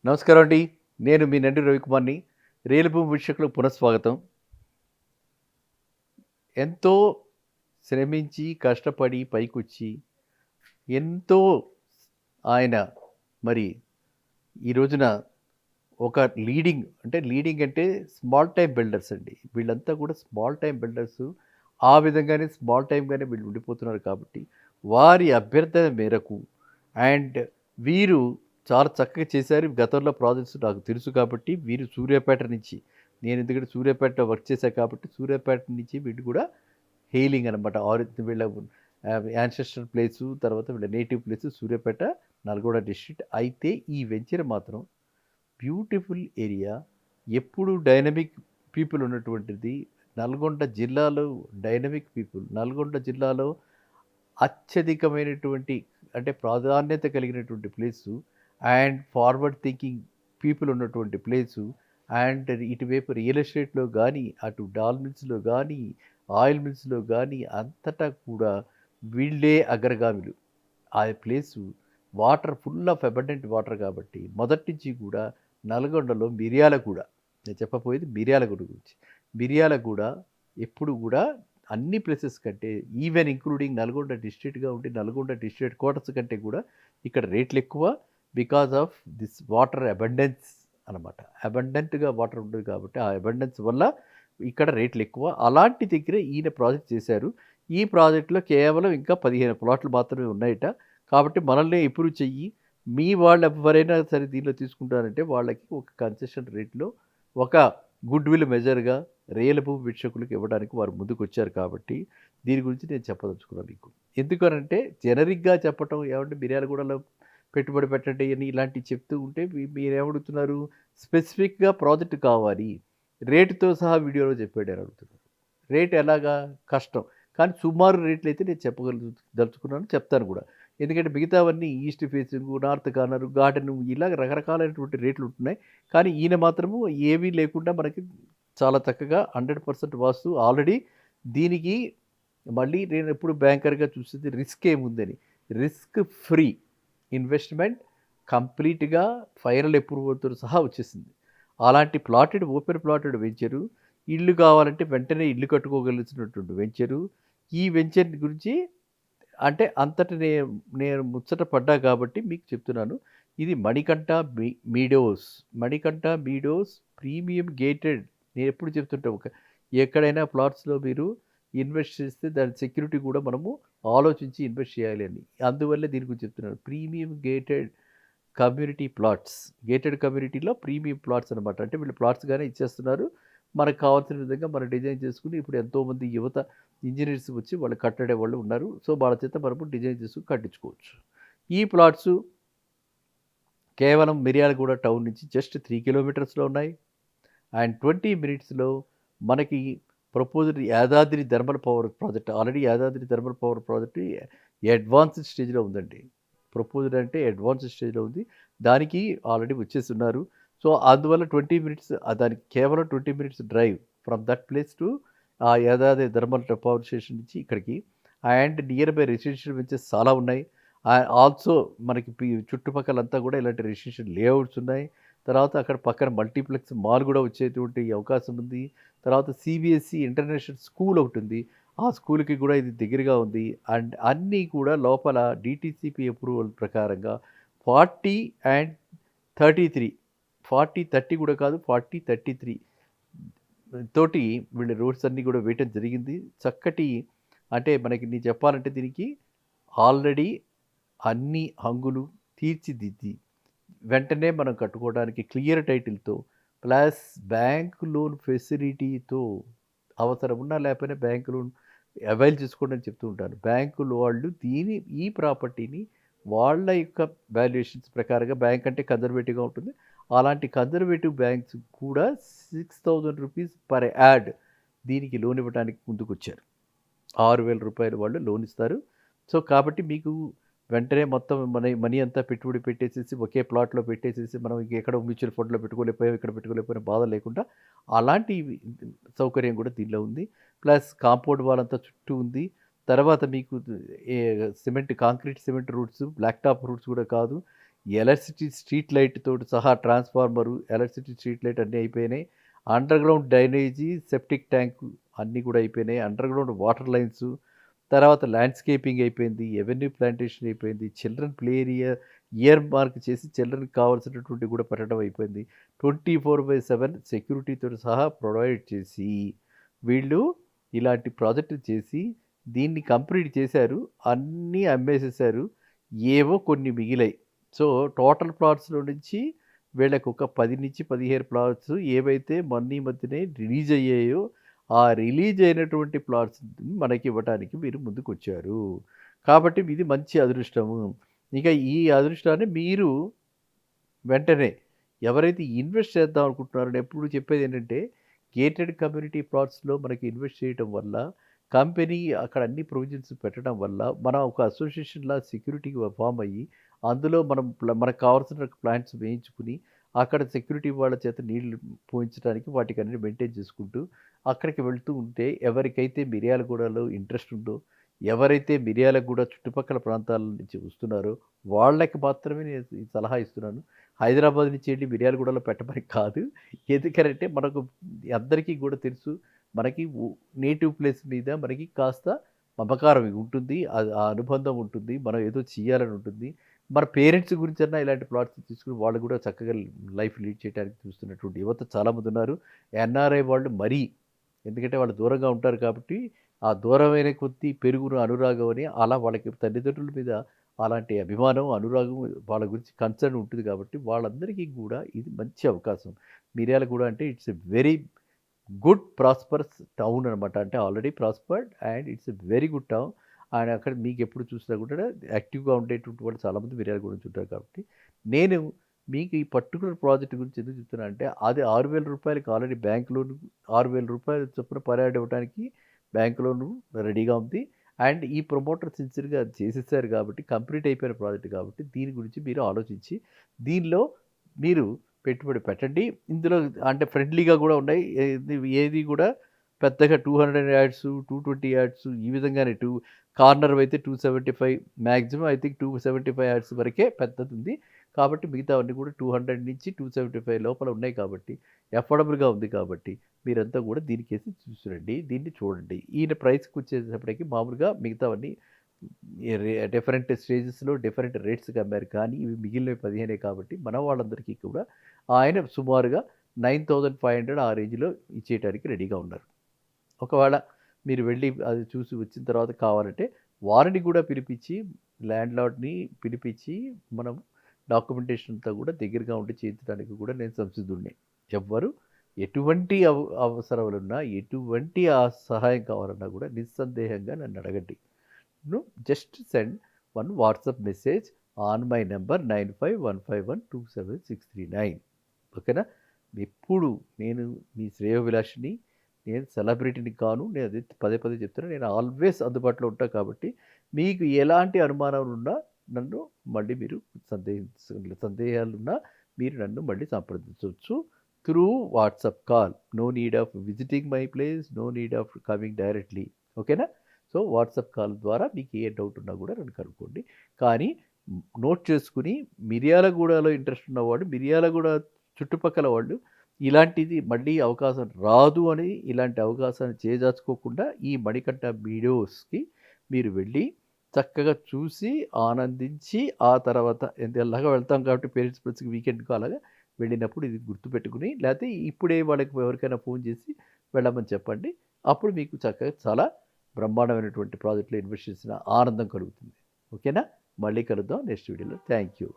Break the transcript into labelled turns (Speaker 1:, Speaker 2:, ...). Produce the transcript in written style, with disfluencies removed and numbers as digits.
Speaker 1: నమస్కారం అండి. నేను మీ నండి రవికుమార్‌ని. రియల్ భూమి వీక్షకులకు పునఃస్వాగతం. ఎంతో శ్రమించి, కష్టపడి పైకొచ్చి, ఎంతో ఆయన మరి ఈ రోజున ఒక లీడింగ్ అంటే స్మాల్ టైమ్ బిల్డర్స్ అండి. వీళ్ళంతా కూడా స్మాల్ టైమ్ బిల్డర్స్. ఆ విధంగానే స్మాల్ టైమ్‌గానే వీళ్ళు ఉండిపోతున్నారు కాబట్టి, వారి అభ్యర్థన మేరకు అండ్ వీరు చాలా చక్కగా చేశారు. గతంలో ప్రాజెక్ట్స్ నాకు తెలుసు కాబట్టి, వీరు సూర్యాపేట నుంచి నేను ఎందుకంటే సూర్యాపేటలో వర్క్ చేశా కాబట్టి, సూర్యాపేట నుంచి వీళ్ళు కూడా హెయిలింగ్ అనమాట. వీళ్ళ యాన్సెస్ట్రల్ ప్లేసు, తర్వాత వీళ్ళ native place Suryapet, Nalgonda district. అయితే ఈ వెంచర్ మాత్రం బ్యూటిఫుల్ ఏరియా. ఎప్పుడు డైనమిక్ పీపుల్ ఉన్నటువంటిది. నల్గొండ జిల్లాలో డైనమిక్ పీపుల్. నల్గొండ జిల్లాలో అత్యధికమైనటువంటి అంటే ప్రాధాన్యత కలిగినటువంటి place and forward thinking people ఉన్నటువంటి ప్లేసు అండ్ ఇటువైపు రియల్ ఎస్టేట్‌లో గానీ, అటు డాల్ మిల్స్‌లో గానీ, ఆయిల్ మిల్స్‌లో గానీ అంతటా కూడా వీళ్ళే అగ్రగాములు. ఆ place water full of abundant water కాబట్టి మొదటి నుంచి కూడా నల్గొండలో మిర్యాలగూడ, నేను చెప్పబోయేది మిర్యాలగూడ గురించి. మిర్యాలగూడ ఎప్పుడు కూడా అన్ని ప్లేసెస్ కంటే ఈవెన్ ఇంక్లూడింగ్ నల్గొండ డిస్ట్రిక్ట్‌గా ఉండి నల్గొండ డిస్ట్రిక్ట్ క్వార్టర్స్ కంటే కూడా ఇక్కడ రేట్లెక్కువ. Because of this water abundance అనమాట. అబండెంట్‌గా వాటర్ ఉంటుంది కాబట్టి ఆ అబండెన్స్ వల్ల ఇక్కడ రేట్లెక్కువ. అలాంటి దగ్గరే ఈయన ప్రాజెక్ట్ చేశారు. ఈ ప్రాజెక్ట్‌లో కేవలం ఇంకా 15 ప్లాట్లు మాత్రమే ఉన్నాయట. కాబట్టి మనల్ని ఇంప్రూవ్ చెయ్యి. మీ వాళ్ళు ఎవ్వరైనా సరే దీనిలో తీసుకుంటారంటే వాళ్ళకి ఒక కన్సెషన్ రేట్‌లో ఒక గుడ్ విల్ మెజర్‌గా రియల్ భూమి వీక్షకులకు ఇవ్వడానికి వారు ముందుకొచ్చారు కాబట్టి, దీని గురించి నేను చెప్పదలుచుకున్నాను మీకు. ఎందుకనంటే జనరిక్‌గా చెప్పటం ఏవంటే మిర్యాలగూడలో పెట్టుబడి పెట్టండి అని ఇలాంటివి చెప్తూ ఉంటే మీరేమడుగుతున్నారు? స్పెసిఫిక్‌గా ప్రాజెక్ట్ కావాలి. రేట్‌తో సహా వీడియోలో చెప్పాడని అడుగుతున్నారు. రేట్ ఎలాగా? కష్టం. కానీ సుమారు రేట్లయితే నేను దలుచుకున్నాను. చెప్తాను గూడా. ఎందుకంటే మిగతావన్నీ east facing, north corner, garden ఇలాగ రకరకాలైనటువంటి రేట్లు ఉంటున్నాయి. కానీ ఈయన మాత్రము ఏమీ లేకుండా మనకి చాలా చక్కగా 100% వాస్తు ఆల్రెడీ దీనికి మళ్ళీ నేనెప్పుడు బ్యాంకర్‌గా చూసేది రిస్క్ ఏముందని. రిస్క్ ఫ్రీ ఇన్వెస్ట్‌మెంట్ కంప్లీట్‌గా ఫైనల్ అప్రూవల్‌తో సహా వచ్చేసింది. అలాంటి ఓపెన్ ప్లాటెడ్ వెంచరు. ఇల్లు కావాలంటే వెంటనే ఇల్లు కట్టుకోగలిసినటువంటి వెంచరు. ఈ వెంచర్ గురించి అంటే అంతట నేను ముచ్చట పడ్డా కాబట్టి మీకు చెప్తున్నాను. ఇది Manikanta meadows. Manikanta meadows premium gated. నేనెప్పుడు చెప్తుంటా ఎక్కడైనా ప్లాట్స్‌లో మీరు ఇన్వెస్ట్ చేస్తే దాని సెక్యూరిటీ కూడా మనము ఆలోచించి ఇన్వెస్ట్ చేయాలి అని. అందువల్లే దీని గురించి చెప్తున్నాను. Premium gated community plots. Gated కమ్యూనిటీలో ప్రీమియం ప్లాట్స్ అనమాట. అంటే వీళ్ళు ప్లాట్స్‌గానే ఇచ్చేస్తున్నారు. మనకు కావాల్సిన విధంగా మనం డిజైన్ చేసుకొని ఇప్పుడు ఎంతోమంది యువత ఇంజినీర్స్ వచ్చి వాళ్ళు కట్టడే వాళ్ళు ఉన్నారు. సో, వాళ్ళ చేత మనము డిజైన్ చేసుకొని కట్టించుకోవచ్చు. ఈ ప్లాట్సు కేవలం మిర్యాలగూడ టౌన్ నుంచి జస్ట్ 3 కిలోమీటర్స్‌లో ఉన్నాయి. అండ్ 20 మినిట్స్‌లో మనకి proposed Yadadri thermal power project. Already Yadadri thermal power project advanced స్టేజ్‌లో ఉందండి. ప్రపోజ్డ్ అంటే అడ్వాన్స్డ్ స్టేజ్‌లో ఉంది. దానికి ఆల్రెడీ వచ్చేసున్నారు. సో, అందువల్ల 20 మినిట్స్ దానికి కేవలం 20 minutes drive from that place to ఆ యాదాద్రి థర్మల్ పవర్ స్టేషన్ నుంచి ఇక్కడికి. And near by residential ventures చాలా ఉన్నాయి. ఆల్సో మనకి చుట్టుపక్కలంతా కూడా ఇలాంటి రెసిడెన్షియల్ లేఅవుట్స్ ఉన్నాయి. తర్వాత అక్కడ పక్కన మల్టీప్లెక్స్ మాల్ కూడా వచ్చేటువంటి అవకాశం ఉంది. తర్వాత సీబీఎస్ఈ ఇంటర్నేషనల్ స్కూల్ ఒకటుంది. ఆ స్కూల్‌కి కూడా ఇది దగ్గరగా ఉంది. అండ్ అన్నీ కూడా లోపల డీటీసీపీ అప్రూవల్ ప్రకారంగా 40 అండ్ 33 40, 30 కూడా కాదు 40, 33 తోటి వీళ్ళ రోడ్స్ అన్నీ కూడా వేయటం జరిగింది. చక్కటి అంటే మనకి నేను చెప్పాలంటే దీనికి ఆల్రెడీ అన్ని హంగులు తీర్చిదిద్ది వెంటనే మనం కట్టుకోవడానికి క్లియర్ టైటిల్‌తో ప్లస్ బ్యాంక్ లోన్ ఫెసిలిటీతో అవసరం ఉన్నా లేకపోయినా బ్యాంక్ లోన్ అవైల్ చేసుకోండి అని చెప్తూ ఉంటాను. బ్యాంకులు వాళ్ళు ఈ ప్రాపర్టీని వాళ్ళ యొక్క వాల్యుయేషన్స్ ప్రకారంగా బ్యాంక్ అంటే కన్జర్వేటివ్‌గా ఉంటుంది. అలాంటి కన్జర్వేటివ్ బ్యాంక్స్ కూడా రూ. 6,000 పర్ యాడ్ దీనికి లోన్ ఇవ్వడానికి ముందుకొచ్చారు. రూ. 6,000 వాళ్ళు లోన్ ఇస్తారు. సో, కాబట్టి మీకు వెంటనే మొత్తం మనీ అంతా పెట్టుబడి పెట్టేసేసి ఒకే ప్లాట్‌లో పెట్టేసేసి మనం ఇంకెక్కడో మ్యూచువల్ ఫండ్‌లో పెట్టుకోలేకపోయాం, ఇక్కడ పెట్టుకోలేకపోయినా బాధ లేకుండా అలాంటి సౌకర్యం కూడా దీనిలో ఉంది. ప్లస్ కాంపౌండ్ వాల్ అంతా చుట్టూ ఉంది. తర్వాత మీకు ఏ concrete cement routes, black top routes కూడా కాదు. ఎలక్ట్రిసిటీ స్ట్రీట్ లైట్ తోటి సహా ట్రాన్స్ఫార్మరు, ఎలక్ట్రిసిటీ స్ట్రీట్ లైట్ అన్నీ అయిపోయినాయి. అండర్‌గ్రౌండ్ డ్రైనేజీ, సెప్టిక్ ట్యాంకు అన్నీ కూడా అయిపోయినాయి. అండర్‌గ్రౌండ్ వాటర్ లైన్సు, తర్వాత ల్యాండ్‌స్కేపింగ్ అయిపోయింది. ఎవెన్యూ ప్లాంటేషన్ అయిపోయింది. Children play area year mark చేసి చిల్డ్రన్‌కి కావాల్సినటువంటివి కూడా పెట్టడం అయిపోయింది. 24/7 సెక్యూరిటీతో సహా ప్రొవైడ్ చేసి, వీళ్ళు ఇలాంటి ప్రాజెక్టులు చేసి, దీన్ని కంప్లీట్ చేశారు. అన్నీ అమ్మేసేసారు. ఏవో కొన్ని మిగిలాయి. సో, టోటల్ ప్లాట్స్‌లో నుంచి వీళ్ళకొక 10-15 ప్లాట్స్ ఏవైతే మొన్న ఈ మధ్యనే రిలీజ్ అయ్యాయో, ఆ రిలీజ్ అయినటువంటి ప్లాట్స్ మనకివ్వటానికి మీరు ముందుకొచ్చారు. కాబట్టి ఇది మంచి అదృష్టము. ఇక ఈ అదృష్టాన్ని మీరు వెంటనే ఎవరైతే ఇన్వెస్ట్ చేద్దాం అనుకుంటున్నారో నేను ఎప్పుడు చెప్పేదేంటంటే, గేటెడ్ కమ్యూనిటీ ప్లాట్స్‌లో మనకి ఇన్వెస్ట్ చేయటం వల్ల, కంపెనీ అక్కడ అన్ని ప్రొవిజన్స్ పెట్టడం వల్ల, మనం ఒక అసోసియేషన్‌లా సెక్యూరిటీగా ఫార్మ్ అయ్యి, అందులో మనం మనకు కావాల్సిన ప్లాంట్స్ వేయించుకుని, అక్కడ సెక్యూరిటీ వాళ్ళ చేత నీళ్లు పోయించడానికి వాటికన్నీ మెయింటైన్ చేసుకుంటూ, అక్కడికి వెళ్తూ ఉంటే ఎవరికైతే మిర్యాలగూడలో ఇంట్రెస్ట్ ఉందో, ఎవరైతే మిర్యాలగూడ చుట్టుపక్కల ప్రాంతాల నుంచి వస్తున్నారో, వాళ్ళకి మాత్రమే నేను ఈ సలహా ఇస్తున్నాను. హైదరాబాద్ నుంచి ఎళ్లి మిర్యాలగూడలో పెట్టమని కాదు. ఎందుకనంటే మనకు అందరికీ కూడా తెలుసు. మనకి నేటివ్ ప్లేస్ మీద మనకి కాస్త మమకారం ఉంటుంది. అది ఆ అనుబంధం ఉంటుంది. మనం ఏదో చేయాలని ఉంటుంది. మన పేరెంట్స్ గురించన్నా ఇలాంటి ప్లాట్స్ తీసుకొని వాళ్ళు కూడా చక్కగా లైఫ్ లీడ్ చేయడానికి చూస్తున్నటువంటి యువత చాలామంది ఉన్నారు. ఎన్ఆర్ఐ వాళ్ళు మరీ ఎందుకంటే వాళ్ళు దూరంగా ఉంటారు కాబట్టి, ఆ దూరమైన కొద్దీ పెరుగును అనురాగం అని అలా వాళ్ళకి తల్లిదండ్రుల మీద అలాంటి అభిమానం, అనురాగం వాళ్ళ గురించి కన్సర్న్ ఉంటుంది కాబట్టి, వాళ్ళందరికీ కూడా ఇది మంచి అవకాశం. మిర్యాలగూడ అంటే it's a very good prosperous town అనమాట. అంటే already prospered and it's a very good town. And అక్కడ మీకెప్పుడు చూసినా కూడా యాక్టివ్‌గా ఉండేటువంటి వాళ్ళు చాలామంది మిర్యాలగూడ నుంచి ఉంటారు కాబట్టి, నేను మీకు ఈ పర్టిక్యులర్ ప్రాజెక్ట్ గురించి ఎందుకు చెప్తున్నా అంటే, అది రూ. 6,000కి ఆల్రెడీ బ్యాంక్ లోన్ రూ. 6,000 చొప్పున పర్ యార్డ్ ఇవ్వడానికి బ్యాంక్ లోను రెడీగా ఉంది. అండ్ ఈ ప్రమోటర్ సిన్సియర్‌గా చేసేసారు కాబట్టి, కంప్లీట్ అయిపోయిన ప్రాజెక్ట్ కాబట్టి, దీని గురించి మీరు ఆలోచించి, దీనిలో మీరు పెట్టుబడి పెట్టండి. ఇందులో అంటే ఫ్రెండ్లీగా కూడా ఉన్నాయి. ఏది కూడా పెద్దగా 200 యాడ్స్, 220 యాడ్స్ ఈ విధంగానే కార్నర్ అయితే 275 మాక్సిమం ఐ థింక్ 275 యాడ్స్ వరకే పెద్దదుంది. కాబట్టి మిగతావన్నీ కూడా 200 నుంచి 275 లోపల ఉన్నాయి కాబట్టి, అఫోర్డబుల్‌గా ఉంది కాబట్టి, మీరంతా కూడా దీనికేసి చూసిరండి. దీన్ని చూడండి. ఈయన ప్రైస్‌కొచ్చేటప్పటికి మామూలుగా మిగతావన్నీ డిఫరెంట్ స్టేజెస్‌లో డిఫరెంట్ రేట్స్‌కి అమ్మారు. కానీ ఇవి మిగిలినవి 15 కాబట్టి మన వాళ్ళందరికీ కూడా ఆయన సుమారుగా 9,500 ఆ రేంజ్‌లో ఇచ్చేయటానికి రెడీగా ఉన్నారు. ఒకవేళ మీరు వెళ్ళి అది చూసి వచ్చిన తర్వాత కావాలంటే వారిని కూడా పిలిపించి ల్యాండ్‌లార్డ్‌ని పిలిపించి మనం డాక్యుమెంటేషన్ అంతా కూడా దగ్గరగా ఉండి చేయించడానికి కూడా నేను సంసిద్ధుడిని. ఎవ్వరు ఎటువంటి అవసరాలున్నా, ఎటువంటి సహాయం కావాలన్నా కూడా నిస్సందేహంగా నన్ను అడగండి. Just send one WhatsApp message on my number 9515127639. ఓకేనా? ఎప్పుడు నేను మీ శ్రేయోభిలాషిని, నేను సెలబ్రిటీని కాను. నేను అది పదే పదే చెప్తున్నా. నేను ఆల్వేస్ అందుబాటులో ఉంటా కాబట్టి, మీకు ఎలాంటి అనుమానాలున్నా నన్ను మళ్ళీ మీరు సందేహాలున్నా మీరు నన్ను మళ్ళీ సంప్రదించవచ్చు through WhatsApp call. No need of visiting my place, no need of coming directly. ఓకేనా? సో, వాట్సాప్ కాల్ ద్వారా మీకు ఏ డౌట్ ఉన్నా కూడా నన్ను కనుక్కోండి. కానీ నోట్ చేసుకొని మిర్యాలగూడలో ఇంట్రెస్ట్ ఉన్నవాడు, మిర్యాలగూడ చుట్టుపక్కల వాళ్ళు ఇలాంటిది మళ్ళీ అవకాశం రాదు అని ఇలాంటి అవకాశాన్ని చేజార్చుకోకుండా ఈ మణికంఠ వీడియోస్‌కి మీరు వెళ్ళి చక్కగా చూసి, ఆనందించి ఆ తర్వాత ఎలాగో వెళ్తాం కాబట్టి పేరెంట్స్ ప్లస్‌కి వీకెండ్‌కో అలాగా వెళ్ళినప్పుడు ఇది గుర్తుపెట్టుకుని లేకపోతే ఇప్పుడే వాళ్ళకి ఎవరికైనా ఫోన్ చేసి వెళ్ళమని చెప్పండి. అప్పుడు మీకు చక్కగా చాలా బ్రహ్మాండమైనటువంటి ప్రాజెక్ట్‌లో ఇన్వెస్ట్ చేసిన ఆనందం కలుగుతుంది. ఓకేనా? మళ్ళీ కలుద్దాం నెక్స్ట్ వీడియోలో. Thank you.